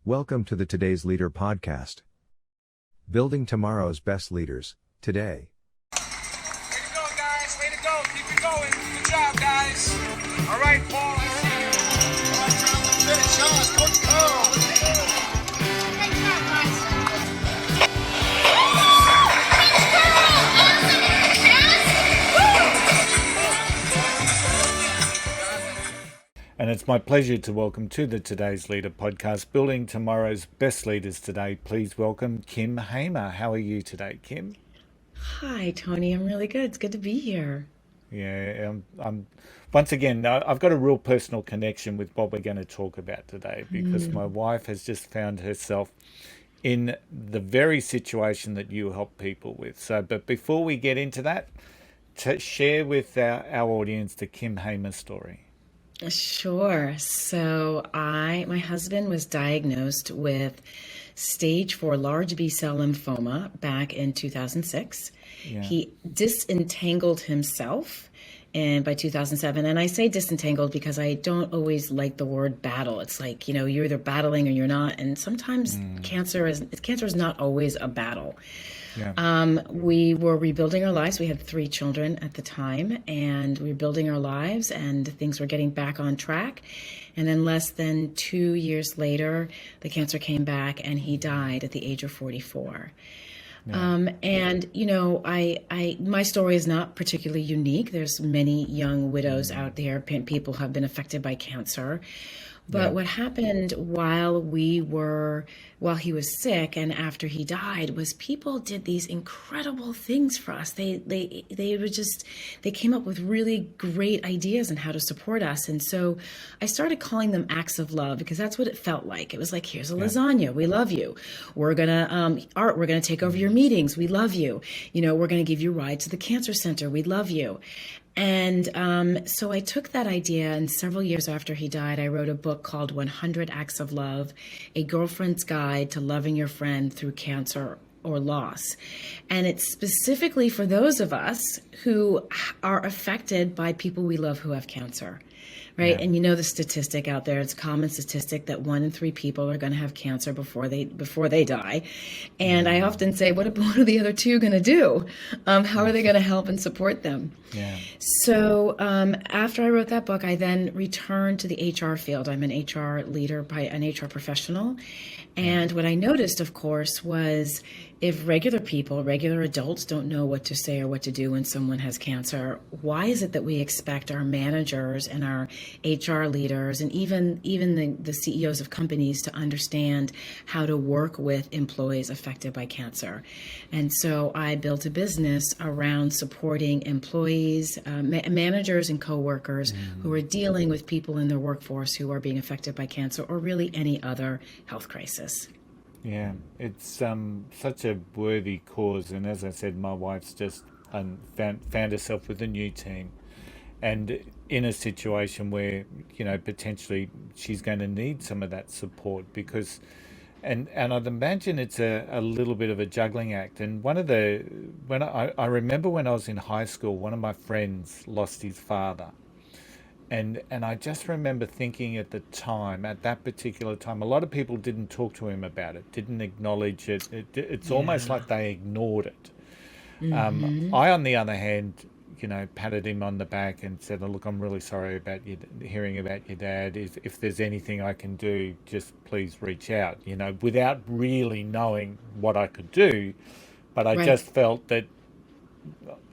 Welcome to the Today's Leader podcast. Building tomorrow's best leaders, today. Way to go, guys. Way to go. Keep it going. Good job, guys. All right, Paul, I see you. All right, John, let's finish. Josh, Coach Cole. Great job, guys. And it's my pleasure to welcome to the Today's Leader podcast, Building Tomorrow's Best Leaders today. Please welcome Kim Hamer. How are you today, Kim? Hi, Tony. I'm really good. It's good to be here. Yeah, I'm once again, I've got a real personal connection with what we're going to talk about today because my wife has just found herself in the very situation that you help people with. So, but before we get into that, to share with our audience the Kim Hamer story. Sure. So my husband was diagnosed with stage 4 large B-cell lymphoma back in 2006. Yeah. He disentangled himself by 2007. And I say disentangled because I don't always like the word battle. It's like, you're either battling or you're not. And sometimes cancer is not always a battle. Yeah. We were rebuilding our lives. We had 3 children at the time, and we were building our lives, and things were getting back on track. And then less than 2 years later, the cancer came back, and he died at the age of 44. Yeah. My story is not particularly unique. There's many young widows out there. People have been affected by cancer. But what happened while he was sick and after he died was people did these incredible things for us. They came up with really great ideas on how to support us. And so I started calling them acts of love because that's what it felt like. It was like, here's a lasagna. We love you. We're going to, Art, we're going to take over your meetings. We love you. We're going to give you rides to the cancer center. We love you. And so I took that idea, and several years after he died, I wrote a book called 100 Acts of Love, A Girlfriend's Guide to Loving Your Friend Through Cancer or Loss. And it's specifically for those of us who are affected by people we love who have cancer. Right. Yeah. And the statistic out there, it's a common statistic that 1 in 3 people are going to have cancer before they die. And I often say, what are the other 2 going to do? How are they going to help and support them? Yeah. So after I wrote that book, I then returned to the HR field. I'm an HR leader, an HR professional. And what I noticed, of course, was if regular adults don't know what to say or what to do when someone has cancer, why is it that we expect our managers and our HR leaders and even the CEOs of companies to understand how to work with employees affected by cancer? And so I built a business around supporting employees, managers and coworkers who are dealing with people in their workforce who are being affected by cancer or really any other health crisis. Yeah, it's such a worthy cause, and as I said, my wife's just found herself with a new team, and in a situation where potentially she's going to need some of that support because, and I'd imagine it's a little bit of a juggling act. And when I remember when I was in high school, one of my friends lost his father. And I just remember thinking at that particular time, a lot of people didn't talk to him about it, didn't acknowledge it. It's almost like they ignored it. I, on the other hand, patted him on the back and said, "Oh, look, I'm really sorry about hearing about your dad. If there's anything I can do, just please reach out," without really knowing what I could do. But I just felt that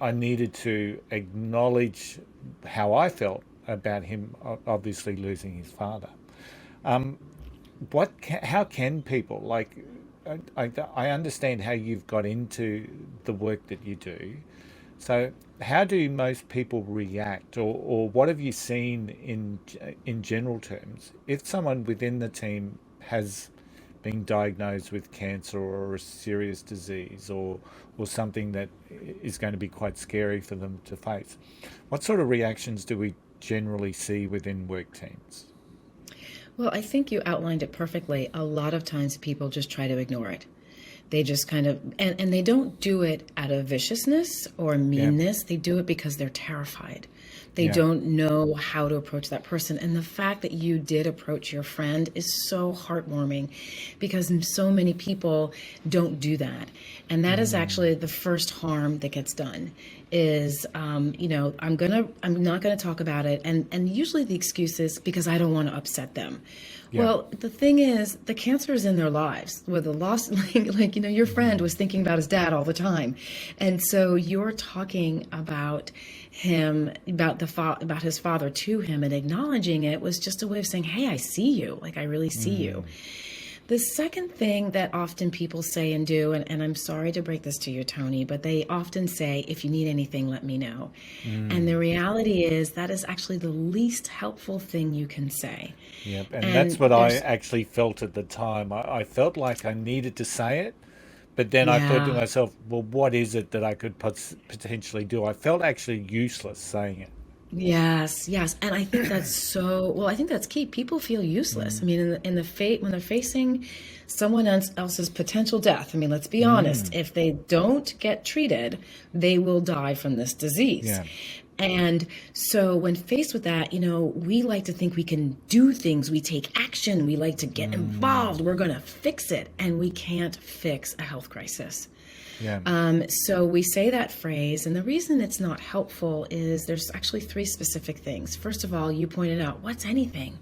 I needed to acknowledge how I felt about him obviously losing his father. How can people, I understand how you've got into the work that you do. So how do most people react, or what have you seen in general terms if someone within the team has been diagnosed with cancer or a serious disease or something that is going to be quite scary for them to face? What sort of reactions do we generally see within work teams? Well, I think you outlined it perfectly. A lot of times people just try to ignore it. They just kind of, and they don't do it out of viciousness or meanness. They do it because they're terrified. They Yeah. don't know how to approach that person. And the fact that you did approach your friend is so heartwarming because so many people don't do that. And that is actually the first harm that gets done is, I'm not gonna talk about it. And usually the excuse is because I don't want to upset them. Yeah. Well, the thing is, the cancer is in their lives. Where the loss, your friend was thinking about his dad all the time, and so you're talking about him, about his father to him, and acknowledging it was just a way of saying, "Hey, I see you. Like I really see you." The second thing that often people say and do, and I'm sorry to break this to you, Tony, but they often say, if you need anything, let me know. And the reality is that is actually the least helpful thing you can say. Yep. And that's And what I there's, actually felt at the time. I felt like I needed to say it, but then I thought to yeah. myself, well, what is it that I could potentially do? I felt actually useless saying it. Yes, yes, and I think that's so. Well, I think that's key. People feel useless. I mean, in the fate when they're facing someone else's potential death. I mean, let's be honest. If they don't get treated, they will die from this disease. Yeah. And so, when faced with that, we like to think we can do things. We take action. We like to get involved. We're going to fix it, and we can't fix a health crisis. Yeah. So we say that phrase, and the reason it's not helpful is there's actually three specific things. First of all, you pointed out, what's anything?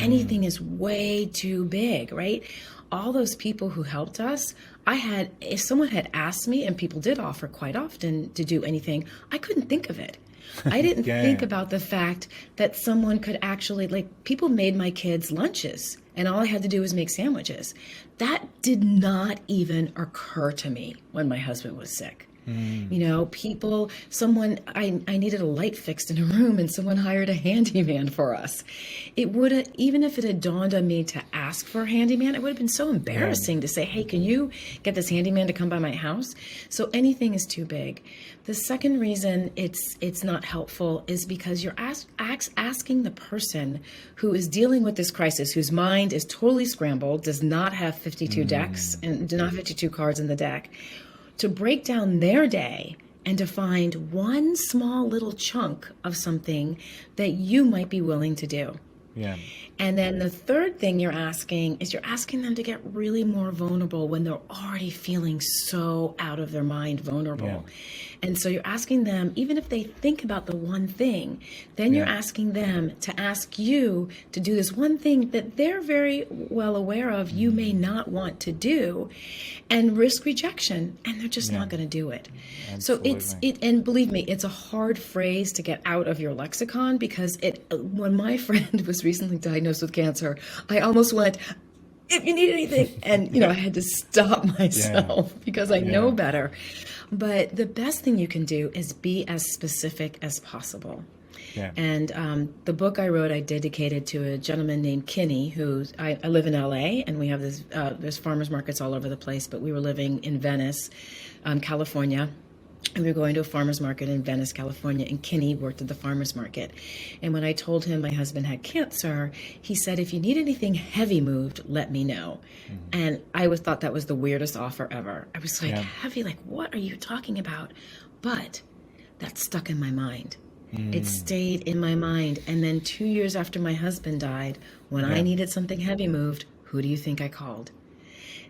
Anything is way too big, right? All those people who helped us, if someone had asked me, and people did offer quite often to do anything, I couldn't think of it. I didn't think Yeah. about the fact that someone could actually, like, people made my kids lunches, and all I had to do was make sandwiches. That did not even occur to me when my husband was sick. I needed a light fixed in a room and someone hired a handyman for us. It would have, even if it had dawned on me to ask for a handyman, it would have been so Yeah. embarrassing to say, hey, can you get this handyman to come by my house? So anything is too big. The second reason it's not helpful is because you're asking the person who is dealing with this crisis, whose mind is totally scrambled, does not have 52 decks and do not have 52 cards in the deck, to break down their day and to find one small little chunk of something that you might be willing to do. Yeah. And then the third thing you're asking is you're asking them to get really more vulnerable when they're already feeling so out of their mind vulnerable. Yeah. And so you're asking them, even if they think about the one thing, then you're Yeah. asking them to ask you to do this one thing that they're very well aware of you may not want to do and risk rejection, and they're just Yeah. not going to do it. So Absolutely. and believe me, it's a hard phrase to get out of your lexicon because when my friend was recently diagnosed with cancer, I almost went, if you need anything. And, I had to stop myself because I know Yeah. better. But the best thing you can do is be as specific as possible. Yeah. And the book I wrote, I dedicated to a gentleman named Kinney, I live in LA, and we have there's farmers markets all over the place, but we were living in Venice, California. And we were going to a farmer's market in Venice, California, and Kinney worked at the farmer's market. And when I told him my husband had cancer, he said, if you need anything heavy moved, let me know. And I thought that was the weirdest offer ever. I was like, Yeah. heavy, like, what are you talking about? But that stuck in my mind. It stayed in my mind. And then 2 years after my husband died, when I Yeah. needed something heavy moved, who do you think I called?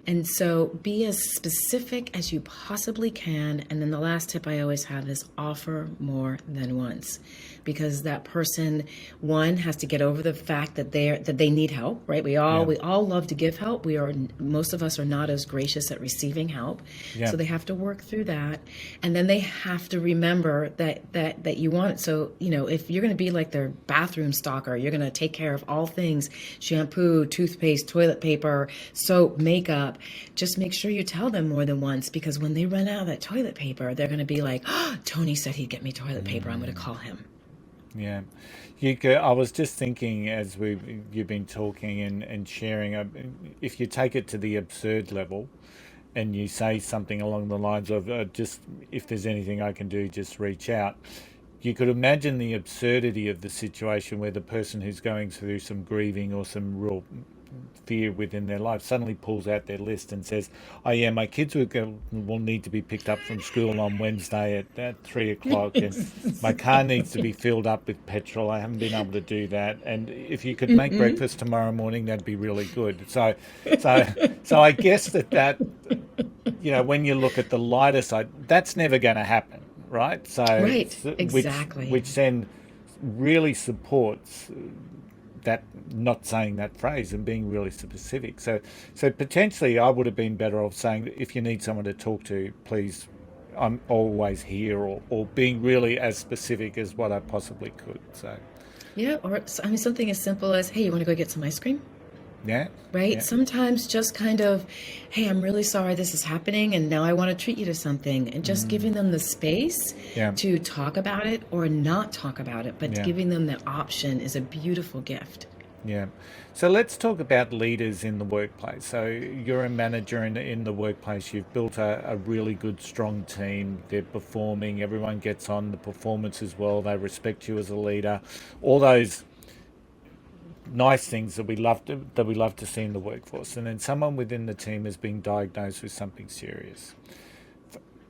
And so be as specific as you possibly can. And then the last tip I always have is offer more than once. Because that person, one, has to get over the fact that they need help, right? We all love to give help. Most of us are not as gracious at receiving help. Yeah. So they have to work through that. And then they have to remember that you want it. So, if you're going to be like their bathroom stalker, you're going to take care of all things: shampoo, toothpaste, toilet paper, soap, makeup. Just make sure you tell them more than once, because when they run out of that toilet paper, they're going to be like, oh, Tony said he'd get me toilet paper. I'm going to call him. Yeah. I was just thinking as you've been talking and sharing, if you take it to the absurd level and you say something along the lines of just, if there's anything I can do, just reach out. You could imagine the absurdity of the situation where the person who's going through some grieving or some real fear within their life suddenly pulls out their list and says, "Oh yeah, my kids will need to be picked up from school on Wednesday at 3 o'clock, and my car needs to be filled up with petrol. I haven't been able to do that, and if you could make breakfast tomorrow morning, that'd be really good." So I guess that when you look at the lighter side, that's never going to happen, right? So Right, exactly. which then really supports that, not saying that phrase and being really specific. So potentially I would have been better off saying, if you need someone to talk to, please, I'm always here, or being really as specific as what I possibly could. So Yeah, or something as simple as, hey, you want to go get some ice cream? yeah, Right? yeah, Sometimes just kind of, hey, I'm really sorry this is happening, and now I want to treat you to something, and just giving them the space yeah, to talk about it or not talk about it, but yeah. giving them the option is a beautiful gift. Yeah. So let's talk about leaders in the workplace. So you're a manager in the workplace. You've built a really good, strong team. They're performing. Everyone gets on the performance as well. They respect you as a leader. All those nice things that we love to see in the workforce. And then someone within the team has been diagnosed with something serious.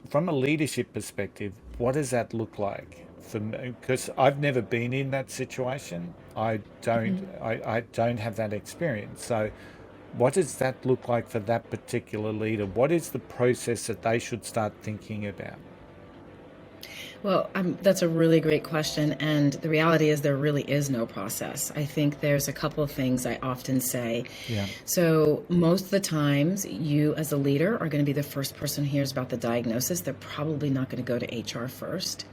From a leadership perspective, what does that look like? For me, because I've never been in that situation. I don't have that experience. So what does that look like for that particular leader? What is the process that they should start thinking about? Well, that's a really great question. And the reality is there really is no process. I think there's a couple of things I often say. Yeah. So most of the times you as a leader are going to be the first person who hears about the diagnosis. They're probably not going to go to HR first.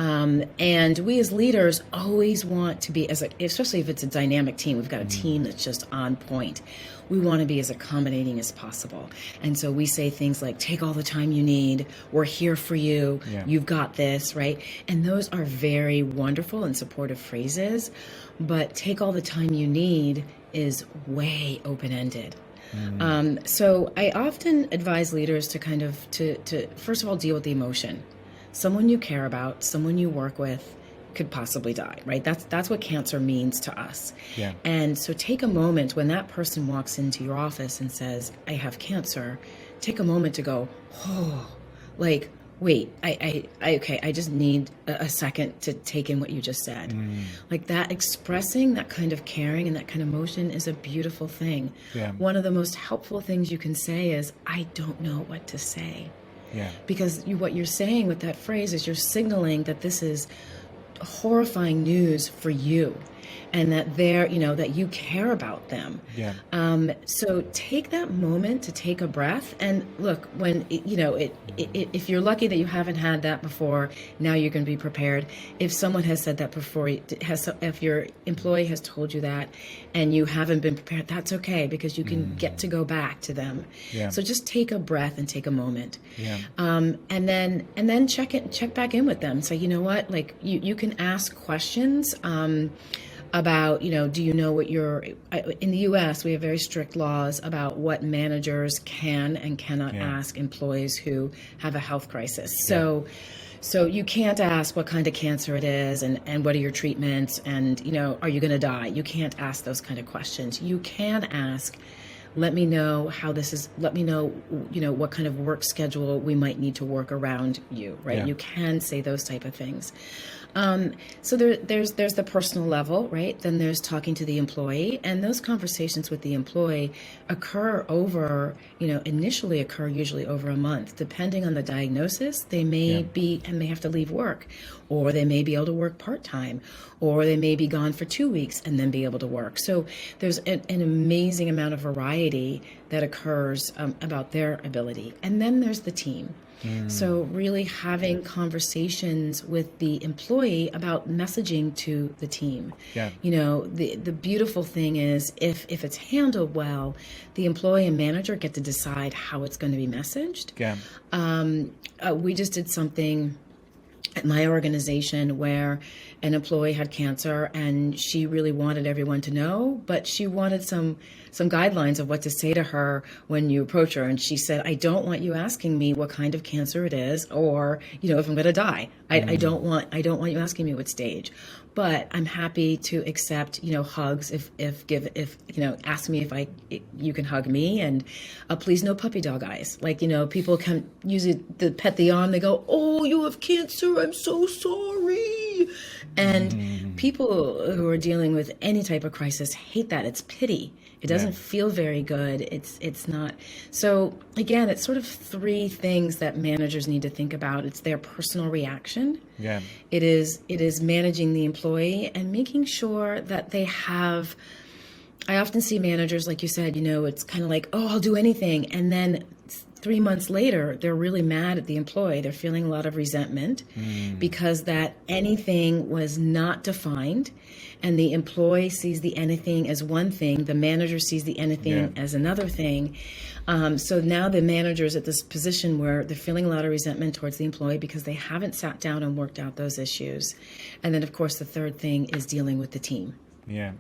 And we as leaders always want to be, especially if it's a dynamic team, we've got a team that's just on point. We want to be as accommodating as possible. And so we say things like, take all the time you need. We're here for you. Yeah. You've got this, right? And those are very wonderful and supportive phrases. But take all the time you need is way open-ended. So I often advise leaders to kind of, to first of all, deal with the emotion. Someone you care about, someone you work with, could possibly die, right? That's what cancer means to us. Yeah. And so take a moment when that person walks into your office and says, I have cancer, take a moment to go, oh, like, wait, I just need a second to take in what you just said. Like that, expressing that kind of caring and that kind of emotion is a beautiful thing. Yeah. One of the most helpful things you can say is, I don't know what to say. Yeah. Because what you're saying with that phrase is you're signaling that this is horrifying news for you, and that that you care about them. Yeah. So take that moment to take a breath and look, when if you're lucky that you haven't had that before, now you're going to be prepared. If someone has said that before, if your employee has told you that and you haven't been prepared, that's okay, because you can get to go back to them. Yeah. So just take a breath and take a moment. Yeah. And then check back in with them. So you know what, like you can ask questions about, do you know what in the US, we have very strict laws about what managers can and cannot ask employees who have a health crisis. So you can't ask what kind of cancer it is and what are your treatments and, are you going to die? You can't ask those kind of questions. You can ask, let me know what kind of work schedule we might need to work around you, right? Yeah. You can say those type of things. So there's the personal level, right? Then there's talking to the employee, and those conversations with the employee initially occur usually over a month. Depending on the diagnosis, they may have to leave work, or they may be able to work part-time, or they may be gone for 2 weeks and then be able to work. So there's an amazing amount of variety that occurs about their ability. And then there's the team. So really having conversations with the employee about messaging to the team. Yeah. The beautiful thing is if it's handled well, the employee and manager get to decide how it's going to be messaged. Yeah. We just did something at my organization where an employee had cancer and she really wanted everyone to know, but she wanted some some guidelines of what to say to her when you approach her. And she said, I don't want you asking me what kind of cancer it is, or, if I'm going to die. I don't want you asking me what stage. But I'm happy to accept, hugs if ask me if you can hug me, and please no puppy dog eyes. Like, people can use it to pet the arm. They go, oh, you have cancer. I'm so sorry. And people who are dealing with any type of crisis hate that. It's pity. It doesn't feel very good. It's not. So again, it's sort of three things that managers need to think about. It's their personal reaction. Yeah. It is managing the employee and making sure that they have. I often see managers, like you said, it's kind of like, oh, I'll do anything, and then 3 months later, they're really mad at the employee. They're feeling a lot of resentment because that anything was not defined, and the employee sees the anything as one thing, the manager sees the anything as another thing. So now the manager is at this position where they're feeling a lot of resentment towards the employee because they haven't sat down and worked out those issues. And then, of course, the third thing is dealing with the team. Yeah.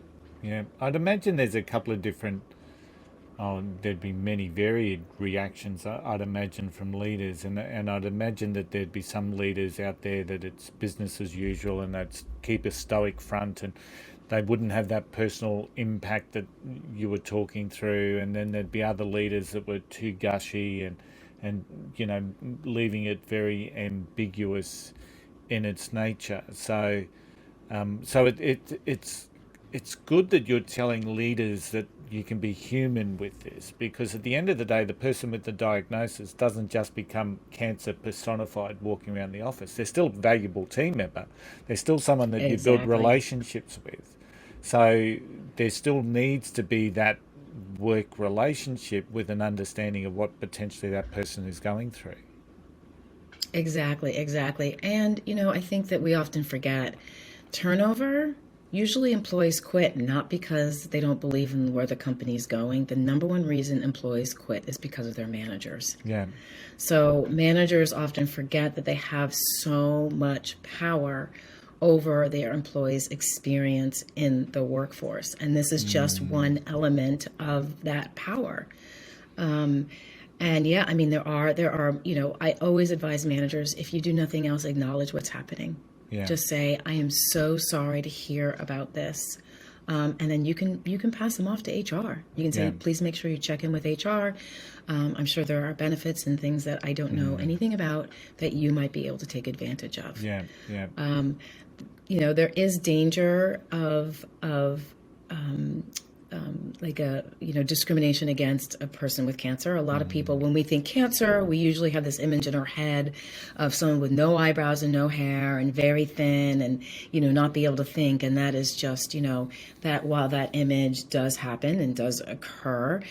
I'd imagine there's a couple of different, there'd be many varied reactions, I'd imagine, from leaders. And I'd imagine that there'd be some leaders out there that it's business as usual and they'd keep a stoic front and they wouldn't have that personal impact that you were talking through. And then there'd be other leaders that were too gushy and leaving it very ambiguous in its nature. So it's good that you're telling leaders that you can be human with this, because at the end of the day, the person with the diagnosis doesn't just become cancer personified walking around the office. They're still a valuable team member. They're still someone that you build relationships with. So there still needs to be that work relationship with an understanding of what potentially that person is going through. Exactly. And, I think that we often forget turnover. Usually employees quit not because they don't believe in where the company's going. The number one reason employees quit is because of their managers. Yeah. So managers often forget that they have so much power over their employees' experience in the workforce. And this is just one element of that power. And there are, I always advise managers, if you do nothing else, acknowledge what's happening. Yeah. Just say, I am so sorry to hear about this. And then you can pass them off to HR. You can say, please make sure you check in with HR. I'm sure there are benefits and things that I don't know anything about that you might be able to take advantage of. Yeah. There is danger of discrimination against a person with cancer. A lot of people, when we think cancer, we usually have this image in our head of someone with no eyebrows and no hair and very thin and, not be able to think. And that is just, that while that image does happen and does occur,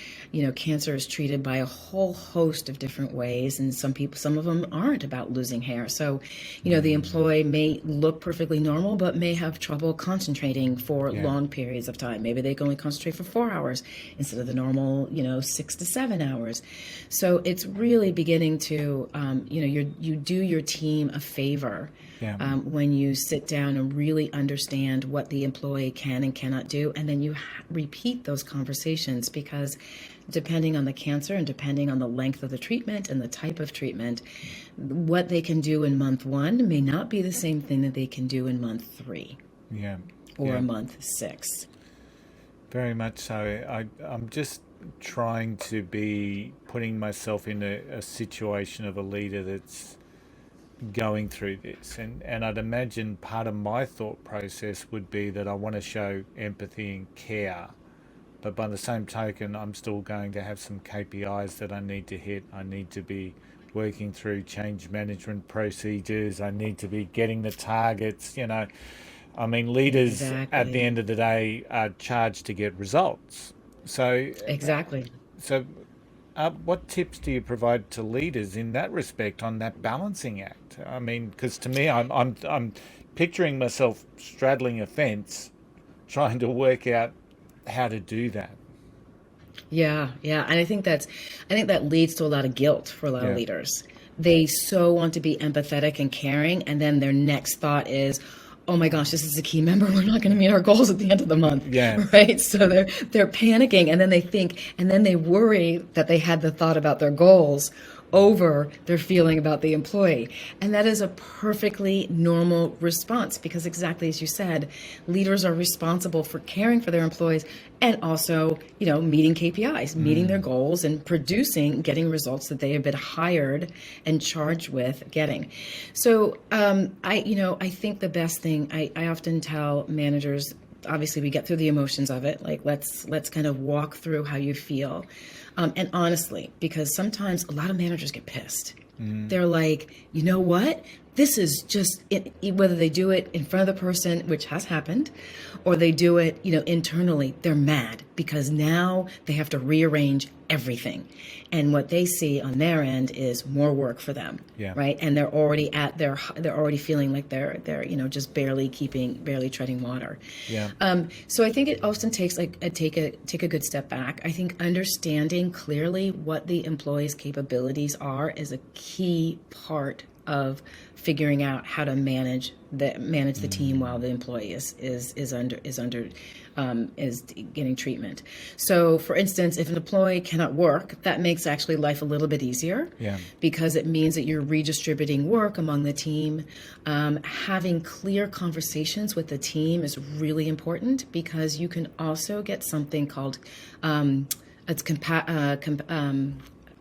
cancer is treated by a whole host of different ways. And some of them aren't about losing hair. So, the employee may look perfectly normal, but may have trouble concentrating for long periods of time. Maybe they can only concentrate for 4 hours instead of the normal, 6 to 7 hours. So it's really beginning to, you do your team a favor when you sit down and really understand what the employee can and cannot do. And then you repeat those conversations, because depending on the cancer and depending on the length of the treatment and the type of treatment, what they can do in month 1 may not be the same thing that they can do in month 3 or month 6. Very much so. I'm just trying to be putting myself in a situation of a leader that's going through this. And I'd imagine part of my thought process would be that I want to show empathy and care. But by the same token, I'm still going to have some KPIs that I need to hit. I need to be working through change management procedures. I need to be getting the targets, leaders at the end of the day are charged to get results. So what tips do you provide to leaders in that respect on that balancing act? Because to me, I'm picturing myself straddling a fence, trying to work out how to do that. Yeah, and I think that leads to a lot of guilt for a lot of leaders. They so want to be empathetic and caring, and then their next thought is, oh my gosh, this is a key member. We're not going to meet our goals at the end of the month. Yeah. Right. So they're panicking, and then they think, and then they worry that they had the thought about their goals over their feeling about the employee. And that is a perfectly normal response because exactly as you said, leaders are responsible for caring for their employees and also, meeting KPIs, meeting their goals and getting results that they have been hired and charged with getting. So I think the best thing I often tell managers, obviously we get through the emotions of it, like let's kind of walk through how you feel. And honestly, because sometimes a lot of managers get pissed. They're like, you know what? This is just whether they do it in front of the person, which has happened, or they do it, internally. They're mad because now they have to rearrange everything, and what they see on their end is more work for them, right? And they're already they're already feeling like they're just barely treading water. So I think it often takes take a good step back. I think understanding clearly what the employee's capabilities are is a key part of figuring out how to manage the team while the employee is getting treatment. So, for instance, if an employee cannot work, that makes actually life a little bit easier. Because it means that you're redistributing work among the team. Having clear conversations with the team is really important because you can also get something called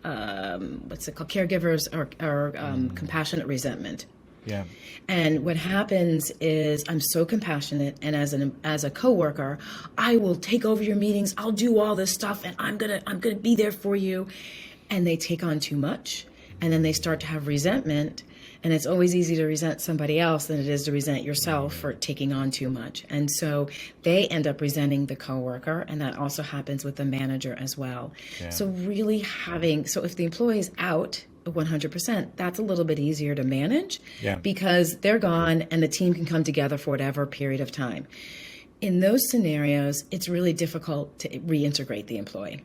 what's it called? Caregivers or compassionate resentment. And what happens is I'm so compassionate, and as a coworker, I will take over your meetings. I'll do all this stuff, and I'm gonna be there for you. And they take on too much, and then they start to have resentment. And it's always easy to resent somebody else than it is to resent yourself for taking on too much. And so they end up resenting the coworker, and that also happens with the manager as well. So really so if the employee's out 100%, that's a little bit easier to manage because they're gone and the team can come together for whatever period of time. In those scenarios, it's really difficult to reintegrate the employee,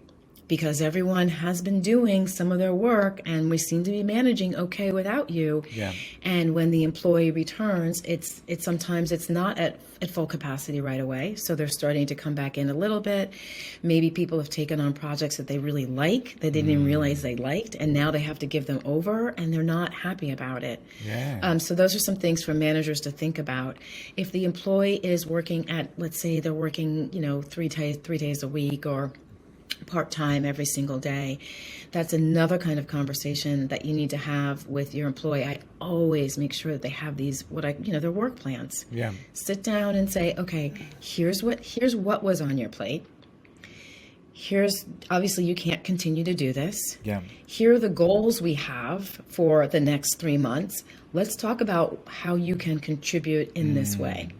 because everyone has been doing some of their work and we seem to be managing okay without you. And when the employee returns, it's sometimes it's not at full capacity right away. So they're starting to come back in a little bit. Maybe people have taken on projects that they really like, that they didn't even realize they liked, and now they have to give them over and they're not happy about it. So those are some things for managers to think about. If the employee is working let's say they're working, 3 days a week or part-time every single day, that's another kind of conversation that you need to have with your employee. I always make sure that they have these their work plans. Sit down and say, okay, here's what was on your plate. Here's obviously you can't continue to do this. Here are the goals we have for the next 3 months. Let's talk about how you can contribute in this way.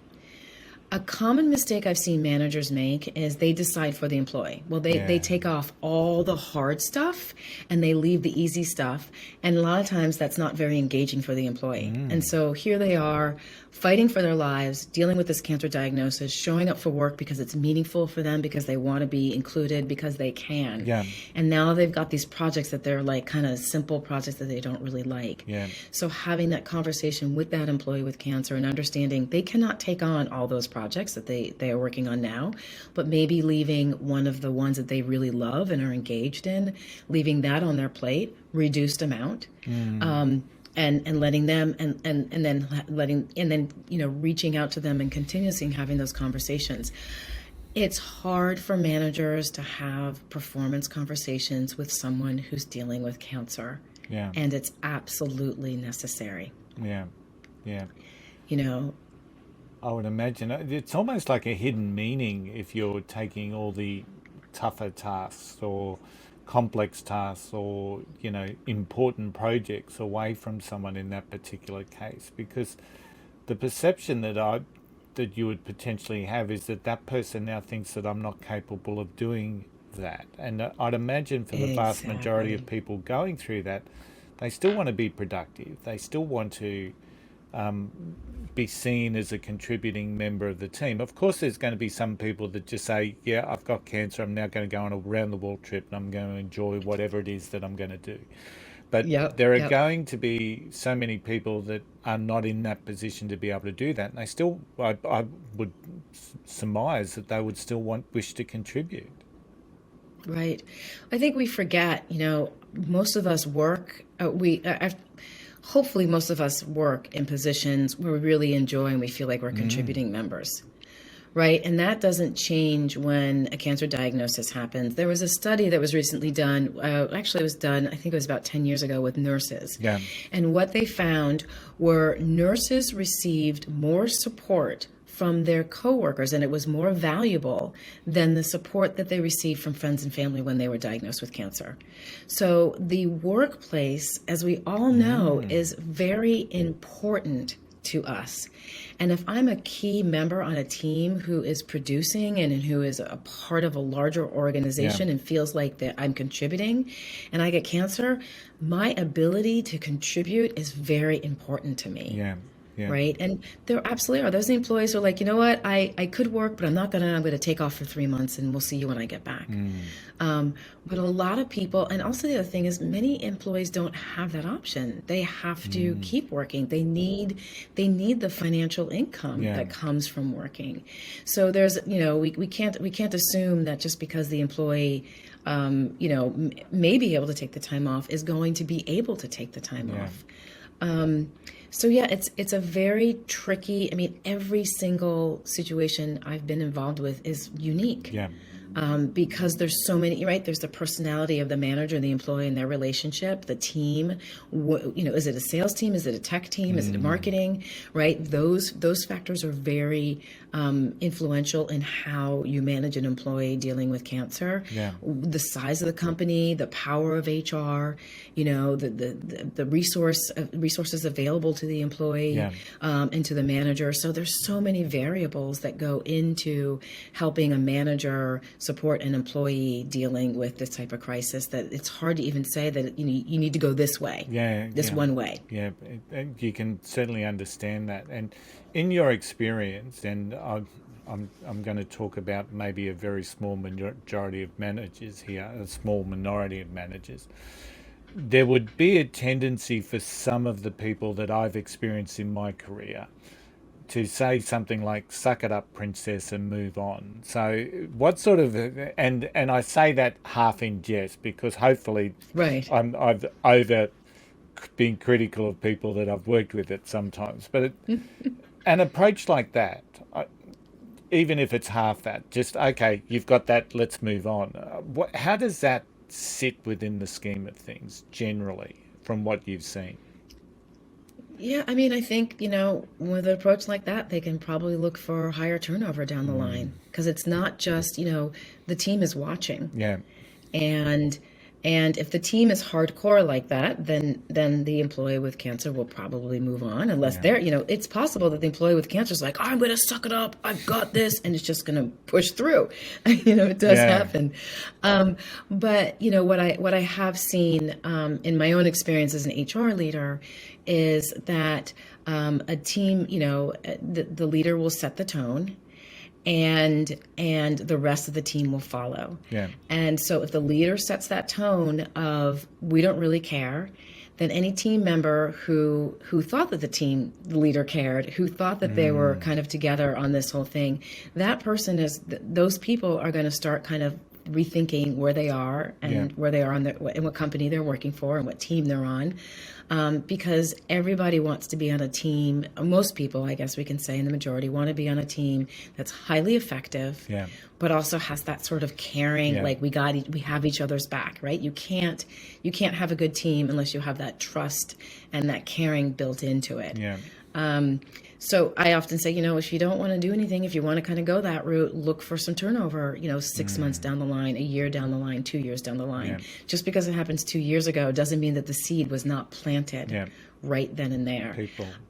A common mistake I've seen managers make is they decide for the employee. Well, they take off all the hard stuff and they leave the easy stuff. And a lot of times that's not very engaging for the employee. And so here they are fighting for their lives, dealing with this cancer diagnosis, showing up for work because it's meaningful for them, because they want to be included, because they can. And now they've got these projects that they're like kind of simple projects that they don't really like. So having that conversation with that employee with cancer and understanding they cannot take on all those projects that they are working on now, but maybe leaving one of the ones that they really love and are engaged in, leaving that on their plate, reduced amount, and letting them and then reaching out to them and continuously having those conversations. It's hard for managers to have performance conversations with someone who's dealing with cancer, and it's absolutely necessary. I would imagine it's almost like a hidden meaning if you're taking all the tougher tasks or complex tasks or important projects away from someone in that particular case, because the perception that you would potentially have is that person now thinks that I'm not capable of doing that. And I'd imagine for the vast majority of people going through that, they still want to be productive. They still want to be seen as a contributing member of the team. Of course, there's going to be some people that just say, I've got cancer, I'm now going to go on a round the world trip and I'm going to enjoy whatever it is that I'm going to do. But Yep, there are yep. going to be so many people that are not in that position to be able to do that. And they still, I would surmise that they would still wish to contribute. Right. I think we forget, most of us work, hopefully most of us work in positions where we really enjoy and we feel like we're contributing members. Right. And that doesn't change when a cancer diagnosis happens. There was a study that was recently done. Actually, it was done, I think it was about 10 years ago with nurses. Yeah. And what they found were nurses received more support from their coworkers, and it was more valuable than the support that they received from friends and family when they were diagnosed with cancer. So the workplace, as we all know, is very important to us. And if I'm a key member on a team who is producing and who is a part of a larger organization and feels like that I'm contributing and I get cancer, my ability to contribute is very important to me. Yeah. Yeah. Right. And there absolutely are those employees who are like, you know what, I could work, but I'm going to take off for 3 months and we'll see you when I get back. But a lot of people, and also the other thing is many employees don't have that option. They have to keep working. They need the financial income that comes from working. So there's, we can't assume that just because the employee may be able to take the time off is going to be able to take the time off. So yeah, it's a very tricky, every single situation I've been involved with is unique. Yeah. Because there's so many, right? There's the personality of the manager and the employee and their relationship, the team. Is it a sales team? Is it a tech team? Is it marketing? Right? Those factors are very influential in how you manage an employee dealing with cancer. Yeah. The size of the company, the power of HR, the resources available to the employee and to the manager. So there's so many variables that go into helping a manager support an employee dealing with this type of crisis that it's hard to even say that you need to go this way, one way. Yeah, you can certainly understand that. And in your experience, and I'm going to talk about maybe a very small majority of managers here, a small minority of managers, there would be a tendency for some of the people that I've experienced in my career to say something like "suck it up, princess," and move on. So what sort of, and I say that half in jest because hopefully I've over been critical of people that I've worked with it sometimes, but an approach like that, even if it's half that, just okay, you've got that, let's move on. How does that sit within the scheme of things generally from what you've seen? Yeah, I think, with an approach like that, they can probably look for higher turnover down the line because it's not just, the team is watching. Yeah. And if the team is hardcore like that, then the employee with cancer will probably move on unless they're, it's possible that the employee with cancer is like, I'm going to suck it up. I've got this. And it's just going to push through. It does happen. But, what I have seen in my own experience as an HR leader is that a team, the leader will set the tone. And the rest of the team will follow. Yeah. And so if the leader sets that tone of we don't really care, then any team member who thought that the leader cared, who thought that they were kind of together on this whole thing, those people are going to start kind of rethinking where they are and where they are and what company they're working for and what team they're on. Because everybody wants to be on a team. Most people, I guess we can say in the majority, want to be on a team that's highly effective, but also has that sort of caring, like we have each other's back, right? You can't have a good team unless you have that trust and that caring built into it. So I often say, if you don't want to do anything, if you want to kind of go that route, look for some turnover, 6 months down the line, a year down the line, 2 years down the line. Just because it happens 2 years ago doesn't mean that the seed was not planted right then and there.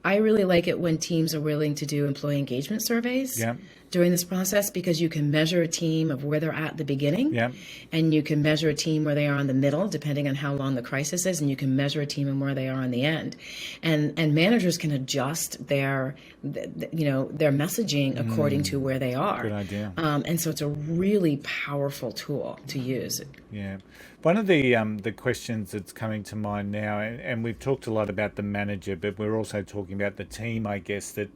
I really like it when teams are willing to do employee engagement surveys. during this process, because you can measure a team of where they're at the beginning, Yeah. and you can measure a team where they are in the middle, depending on how long the crisis is, and you can measure a team and where they are in the end. And managers can adjust their messaging according to where they are. Good idea. And so it's a really powerful tool to use. Yeah. One of the questions that's coming to mind now, and we've talked a lot about the manager, but we're also talking about the team, I guess, that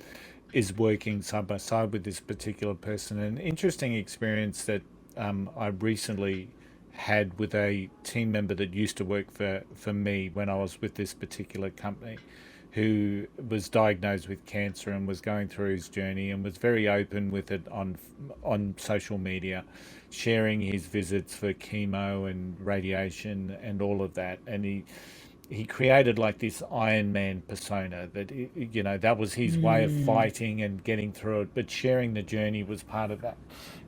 is working side by side with this particular person. An interesting experience that I recently had with a team member that used to work for me when I was with this particular company, who was diagnosed with cancer and was going through his journey and was very open with it on social media, sharing his visits for chemo and radiation and all of that. And he created like this Iron Man persona that, that was his way of fighting and getting through it, but sharing the journey was part of that.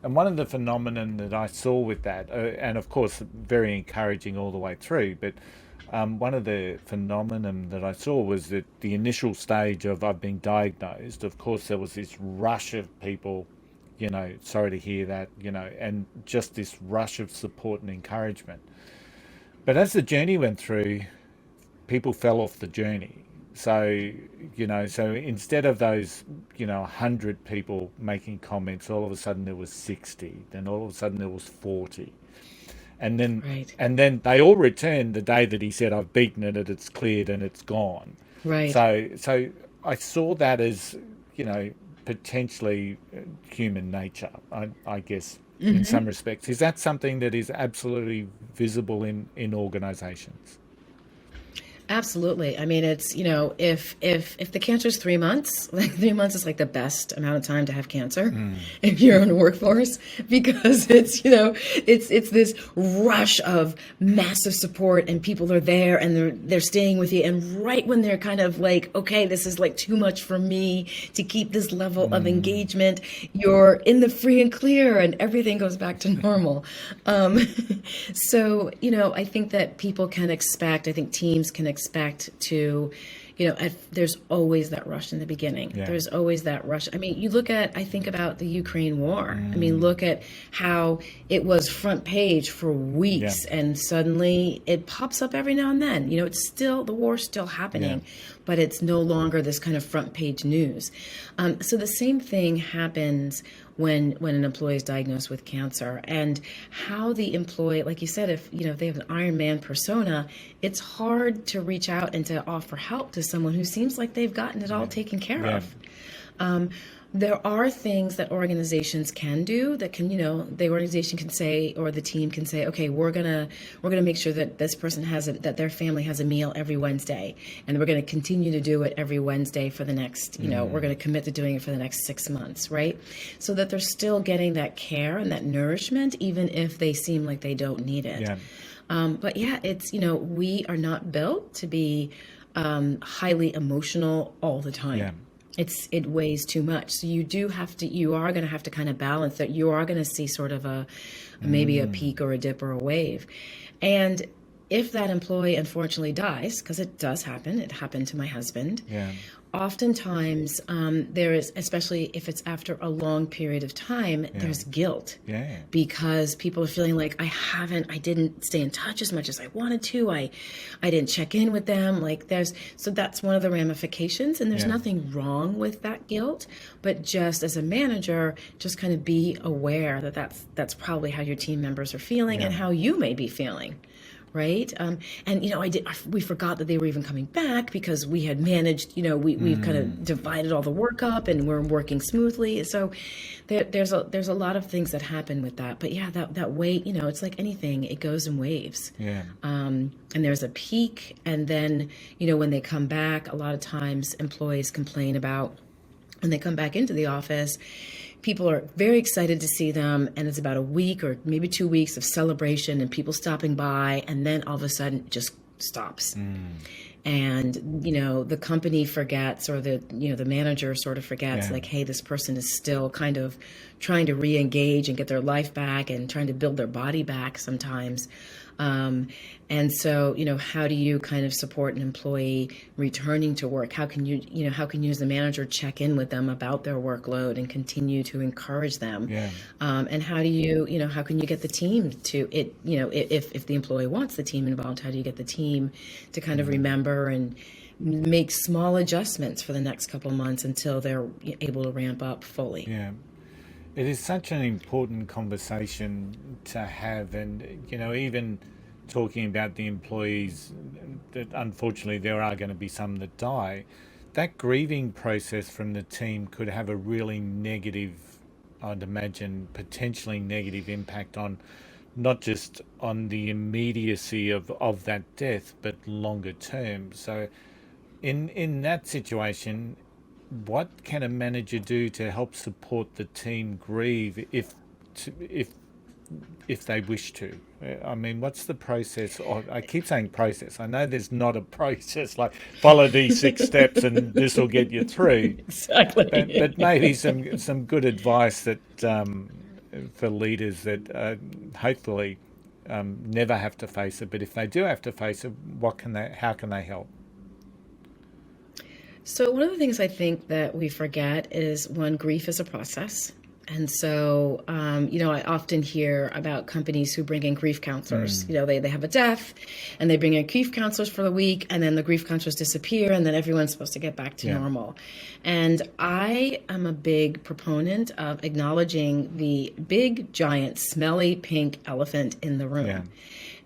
And one of the phenomenon that I saw with that, and of course very encouraging all the way through, but one of the phenomenon that I saw was that the initial stage of I've been diagnosed, of course there was this rush of people, sorry to hear that, and just this rush of support and encouragement. But as the journey went through, people fell off the journey. So, so instead of those, 100 people making comments, all of a sudden there was 60, then all of a sudden there was 40. And then, Right. and then they all returned the day that he said, I've beaten it, it's cleared and it's gone. Right. So I saw that as, potentially human nature, I guess, in some respects. Is that something that is absolutely visible in organizations? Absolutely. I mean, it's, if the cancer is 3 months, like 3 months is like the best amount of time to have cancer if you're in the workforce, because it's, it's this rush of massive support and people are there and they're staying with you. And right when they're kind of like, okay, this is like too much for me to keep this level of engagement, you're in the free and clear and everything goes back to normal. So, I think that people can expect, I think teams can expect to, there's always that rush in the beginning. Yeah. There's always that rush. I mean, I think about the Ukraine war. I mean, look at how it was front page for weeks and suddenly it pops up every now and then. It's still, the war's still happening, but it's no longer this kind of front page news. So the same thing happens when an employee is diagnosed with cancer, and how the employee, like you said, if they have an Iron Man persona, it's hard to reach out and to offer help to someone who seems like they've gotten it all taken care of. There are things that organizations can do that can, the organization can say, or the team can say, okay, we're gonna make sure that this person that their family has a meal every Wednesday, and we're gonna continue to do it every Wednesday for the next, we're gonna commit to doing it for the next 6 months, right? So that they're still getting that care and that nourishment, even if they seem like they don't need it. But it's, we are not built to be highly emotional all the time. It weighs too much. So you are going to have to kind of balance that. You are going to see sort of maybe a peak or a dip or a wave. And if that employee unfortunately dies, because it does happen, it happened to my husband. Oftentimes there is, especially if it's after a long period of time, there's guilt because people are feeling like I didn't stay in touch as much as I wanted to. I didn't check in with them. So that's one of the ramifications, and there's nothing wrong with that guilt, but just as a manager, just kind of be aware that that's probably how your team members are feeling and how you may be feeling. Right. And, we forgot that they were even coming back because we had managed, we've kind of divided all the work up and we're working smoothly. So there's a lot of things that happen with that. But that weight, it's like anything, it goes in waves. And there's a peak. And then, when they come back, a lot of times employees complain about when they come back into the office, people are very excited to see them, and it's about a week or maybe 2 weeks of celebration and people stopping by, and then all of a sudden it just stops. and the company forgets, or the manager sort of forgets, Yeah. like, hey, this person is still kind of trying to re-engage and get their life back and trying to build their body back sometimes. And so, how do you kind of support an employee returning to work? How can you as the manager check in with them about their workload and continue to encourage them? Yeah. And how can you get the team to it? If the employee wants the team involved, how do you get the team to kind of remember and make small adjustments for the next couple of months until they're able to ramp up fully? Yeah. It is such an important conversation to have, and even talking about the employees that unfortunately there are going to be some that die. That grieving process from the team could have a really negative, I'd imagine, potentially negative impact on not just on the immediacy of that death, but longer term. So, in that situation, what can a manager do to help support the team grieve if they wish to? I mean, what's the process? I keep saying process. I know there's not a process like follow these 6 steps and this will get you through. Exactly. But maybe some good advice that for leaders that hopefully never have to face it. But if they do have to face it, how can they help? So one of the things I think that we forget is, one, grief is a process. And so, I often hear about companies who bring in grief counselors. They have a death and they bring in grief counselors for the week, and then the grief counselors disappear, and then everyone's supposed to get back to normal. And I am a big proponent of acknowledging the big, giant, smelly pink elephant in the room. Yeah.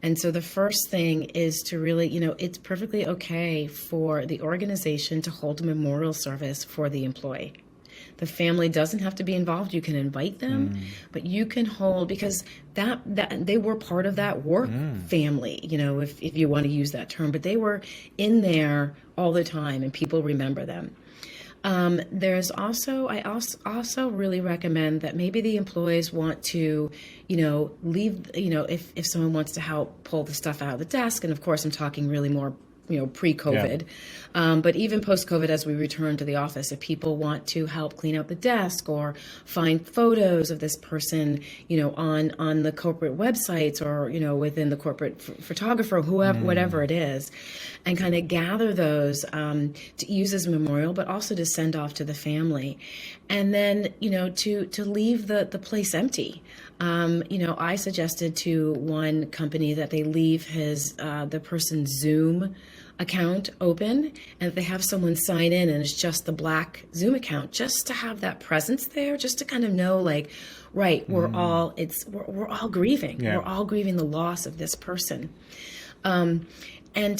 And so the first thing is to really, it's perfectly okay for the organization to hold a memorial service for the employee. The family doesn't have to be involved. You can invite them, but you can hold, because that they were part of that work family, if you want to use that term, but they were in there all the time and people remember them. There's also, I also really recommend that maybe the employees want to, leave, if someone wants to help pull the stuff out of the desk. And of course, I'm talking really more, pre-COVID, but even post-COVID, as we return to the office, if people want to help clean out the desk or find photos of this person, on the corporate websites or, within the corporate photographer, whoever, whatever it is, and kind of gather those to use as a memorial, but also to send off to the family. And then, to leave the place empty. I suggested to one company that they leave the person's Zoom account open, and if they have someone sign in and it's just the black Zoom account, just to have that presence there, just to kind of know, like, right, we're all grieving. Yeah. We're all grieving the loss of this person. And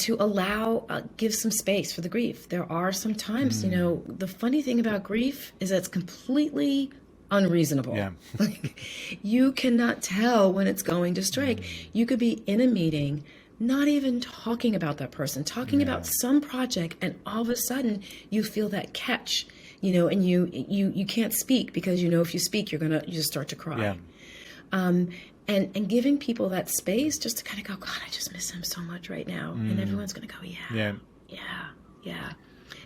to give some space for the grief. There are some times, the funny thing about grief is that it's completely unreasonable. Yeah. Like, you cannot tell when it's going to strike. You could be in a meeting, not even talking about that person, talking about some project, and all of a sudden you feel that catch, and you can't speak, because if you speak, you just start to cry. Yeah. And giving people that space just to kind of go, God, I just miss him so much right now. And everyone's going to go, yeah.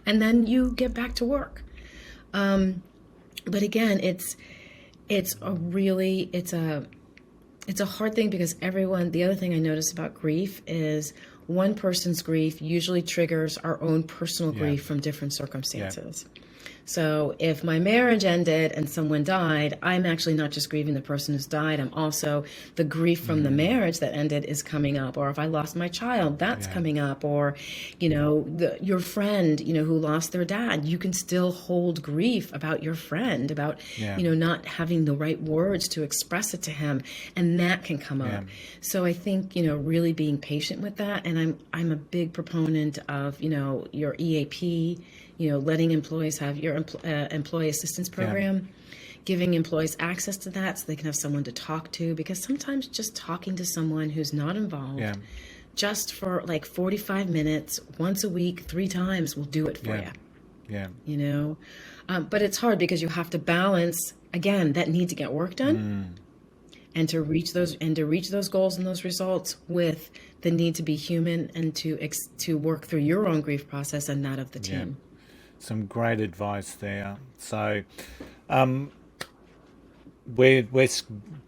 And then you get back to work. But again, it's a hard thing, because the other thing I notice about grief is one person's grief usually triggers our own personal grief from different circumstances. So if my marriage ended and someone died, I'm actually not just grieving the person who's died. I'm also, the grief from the marriage that ended is coming up. Or if I lost my child, that's coming up. Or, your friend, who lost their dad, you can still hold grief about your friend, about, not having the right words to express it to him. And that can come up. So I think, really being patient with that. And I'm a big proponent of, your EAP, letting employees have your employee assistance program, giving employees access to that so they can have someone to talk to, because sometimes just talking to someone who's not involved, just for like 45 minutes, once a week, 3 times, will do it for you. But it's hard, because you have to balance, again, that need to get work done and to reach those goals and those results with the need to be human and to work through your own grief process and that of the team. Some great advice there. So, we're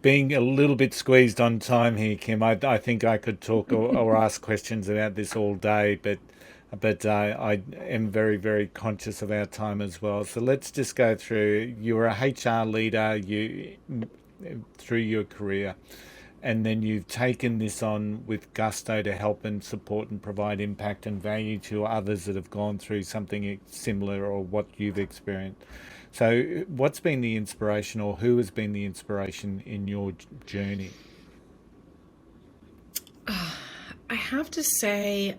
being a little bit squeezed on time here, Kim. I think I could talk or ask questions about this all day, but I am very, very conscious of our time as well. So let's just go through. You were a HR leader through your career, and then you've taken this on with gusto to help and support and provide impact and value to others that have gone through something similar or what you've experienced. So what's been the inspiration, or who has been the inspiration in your journey? I have to say,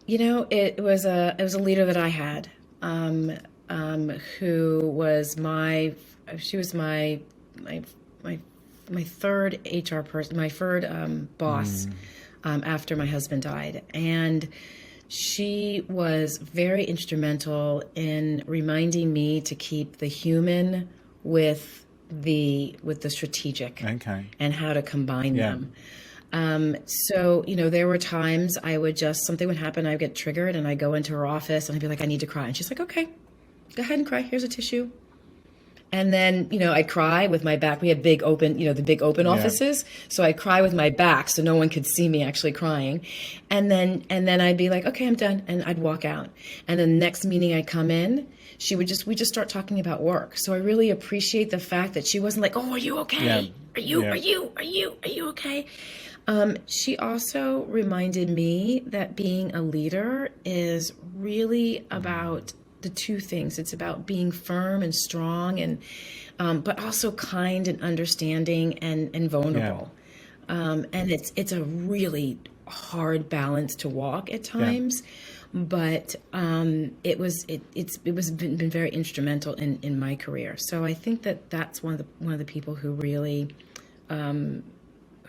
it was a leader that I had, who was my third HR person, my third boss, after my husband died. And she was very instrumental in reminding me to keep the human with the strategic, and how to combine them. So, there were times something would happen, I'd get triggered, and I'd go into her office and I'd be like, I need to cry. And she's like, okay, go ahead and cry. Here's a tissue. And then, I'd cry with my back. We had big open, the big open offices. So I'd cry with my back so no one could see me actually crying. And then I'd be like, okay, I'm done. And I'd walk out. And the next meeting I'd come in, we just start talking about work. So I really appreciate the fact that she wasn't like, oh, are you okay? Are you okay? She also reminded me that being a leader is really about the two things. It's about being firm and strong, and but also kind and understanding and vulnerable. And it's a really hard balance to walk at times. But it's been very instrumental in my career. So I think that's one of the people who really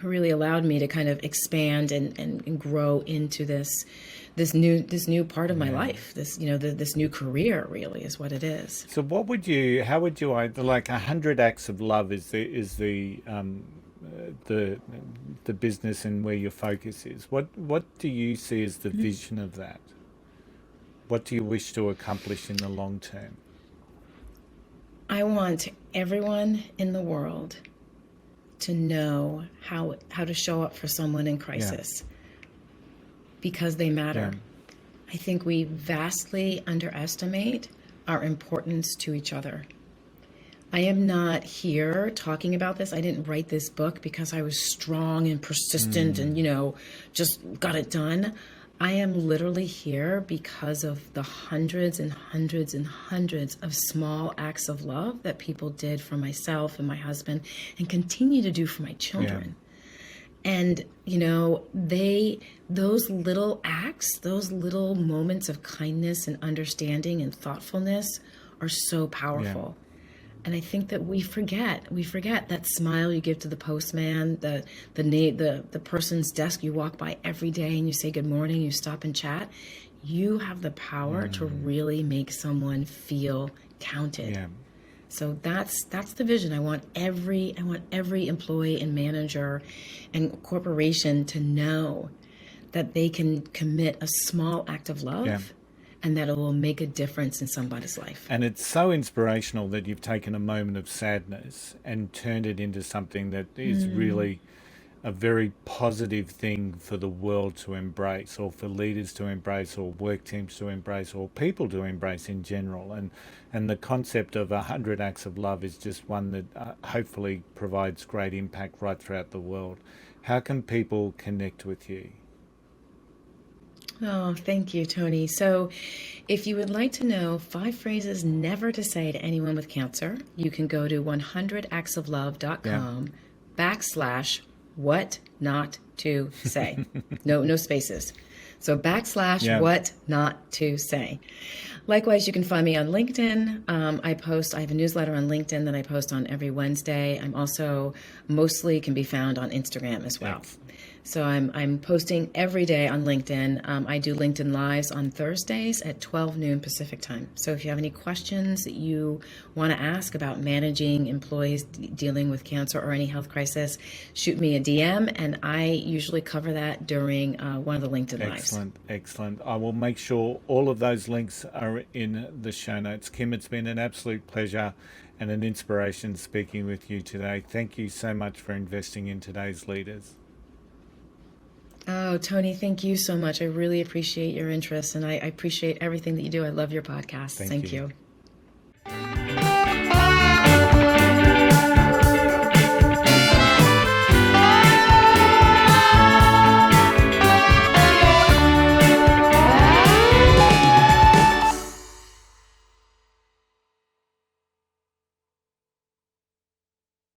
allowed me to kind of expand and grow into this new part of my life. This this new career really is what it is. So how would you, like 100 Acts of Love is the business and where your focus is. What do you see as the vision of that? What do you wish to accomplish in the long term? I want everyone in the world to know how to show up for someone in crisis, because they matter. I think we vastly underestimate our importance to each other. I am not here talking about this. I didn't write this book because I was strong and persistent and, just got it done. I am literally here because of the hundreds and hundreds and hundreds of small acts of love that people did for myself and my husband and continue to do for my children. And, those little acts, those little moments of kindness and understanding and thoughtfulness are so powerful. And I think that we forget that smile you give to the postman, the person's desk you walk by every day and you say good morning, you stop and chat. You have the power to really make someone feel counted. So that's the vision. I want every employee and manager and corporation to know that they can commit a small act of love and that it will make a difference in somebody's life. And it's so inspirational that you've taken a moment of sadness and turned it into something that is really a very positive thing for the world to embrace, or for leaders to embrace, or work teams to embrace, or people to embrace in general. And the concept of 100 Acts of Love is just one that hopefully provides great impact right throughout the world. How can people connect with you? Oh, thank you, Tony. So if you would like to know 5 phrases never to say to anyone with cancer, you can go to 100actsoflove.com /what not to say. No spaces. So / what not to say. Likewise, you can find me on LinkedIn. I have a newsletter on LinkedIn that I post on every Wednesday. I'm also mostly can be found on Instagram as well. So I'm posting every day on LinkedIn. I do LinkedIn Lives on Thursdays at 12 noon Pacific time. So if you have any questions that you want to ask about managing employees dealing with cancer or any health crisis, shoot me a DM, and I usually cover that during one of the LinkedIn Lives. Excellent. I will make sure all of those links are in the show notes. Kim, it's been an absolute pleasure and an inspiration speaking with you today. Thank you so much for investing in today's leaders. Oh, Tony, thank you so much. I really appreciate your interest, and I appreciate everything that you do. I love your podcast. Thank you.